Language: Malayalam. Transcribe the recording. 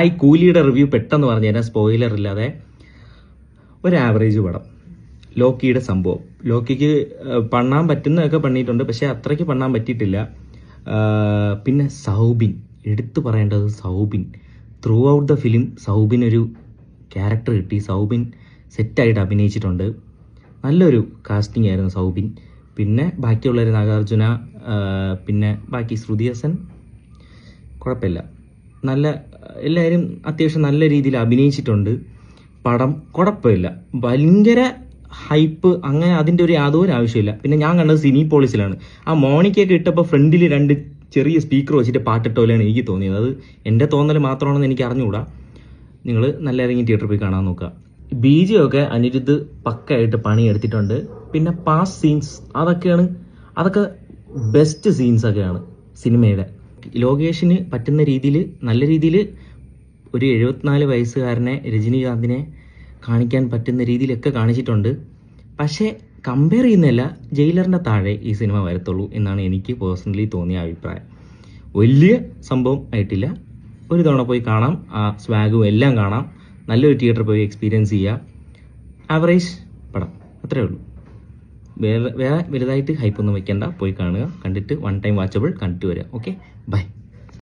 ഹായ് കൂലിയുടെ റിവ്യൂ പെട്ടെന്ന് പറഞ്ഞു തരാം, സ്പോയിലർ ഇല്ലാതെ. ഒരു ആവറേജ് പടം. ലോക്കിയുടെ സംഭവം, ലോക്കിക്ക് പണ്ണാൻ പറ്റുന്നതൊക്കെ പണിയിട്ടുണ്ട്, പക്ഷെ അത്രയ്ക്ക് പണ്ണാൻ പറ്റിയിട്ടില്ല. പിന്നെ സൗബിൻ, എടുത്തു പറയേണ്ടത് Soubin. Throughout the film സൗബിനൊരു ക്യാരക്ടർ കിട്ടി. സൗബിൻ സെറ്റായിട്ട് അഭിനയിച്ചിട്ടുണ്ട്. നല്ലൊരു കാസ്റ്റിംഗ് ആയിരുന്നു സൗബിൻ. പിന്നെ ബാക്കിയുള്ളവർ നാഗാർജുന, പിന്നെ ബാക്കി ശ്രുതി ഹസൻ കുഴപ്പമില്ല, നല്ല എല്ലാവരും അത്യാവശ്യം നല്ല രീതിയിൽ അഭിനയിച്ചിട്ടുണ്ട്. പടം കുഴപ്പമില്ല, ഭയങ്കര ഹൈപ്പ് അങ്ങനെ അതിൻ്റെ ഒരു യാതൊരു ആവശ്യമില്ല. പിന്നെ ഞാൻ കണ്ടത് സിനിപോളിസിലാണ്. ആ മോണിക്കൊക്കെ ഇട്ടപ്പോൾ ഫ്രണ്ടിൽ 2 ചെറിയ സ്പീക്കർ വെച്ചിട്ട് പാട്ടിട്ട പോലെയാണ് എനിക്ക് തോന്നിയത്. അത് എൻ്റെ തോന്നൽ മാത്രമാണെന്ന് എനിക്ക് അറിഞ്ഞുകൂടാ. നിങ്ങൾ നല്ല ഇറങ്ങി തിയേറ്ററിൽ പോയി കാണാൻ നോക്കുക. ബീജിയൊക്കെ അനിരുദ്ധ് പക്കയായിട്ട് പണിയെടുത്തിട്ടുണ്ട്. പിന്നെ പാസ് സീൻസ് അതൊക്കെ ബെസ്റ്റ് സീൻസൊക്കെയാണ് സിനിമയുടെ. ലോകേഷിന് പറ്റുന്ന രീതിയിൽ നല്ല രീതിയിൽ ഒരു 74 വയസ്സുകാരനെ രജനീകാന്തിനെ കാണിക്കാൻ പറ്റുന്ന രീതിയിലൊക്കെ കാണിച്ചിട്ടുണ്ട്. പക്ഷേ കമ്പയർ ചെയ്യുന്നതല്ല, ജയിലറിൻ്റെ താഴെ ഈ സിനിമ വരത്തുള്ളൂ എന്നാണ് എനിക്ക് പേഴ്സണലി തോന്നിയ അഭിപ്രായം. വലിയ സംഭവം ആയിട്ടില്ല, ഒരു തവണ പോയി കാണാം, ആ സ്വാഗും എല്ലാം കാണാം, നല്ലൊരു തിയേറ്ററിൽ പോയി എക്സ്പീരിയൻസ് ചെയ്യുക. ആവറേജ് പടം, അത്രേ ഉള്ളൂ. വേറെ വലുതായിട്ട് ഹൈപ്പൊന്നും വെക്കേണ്ട, പോയി കാണുക, കണ്ടിട്ട് 1 ടൈം വാച്ചബിൾ കണ്ടിട്ട് വരിക. Okay, by.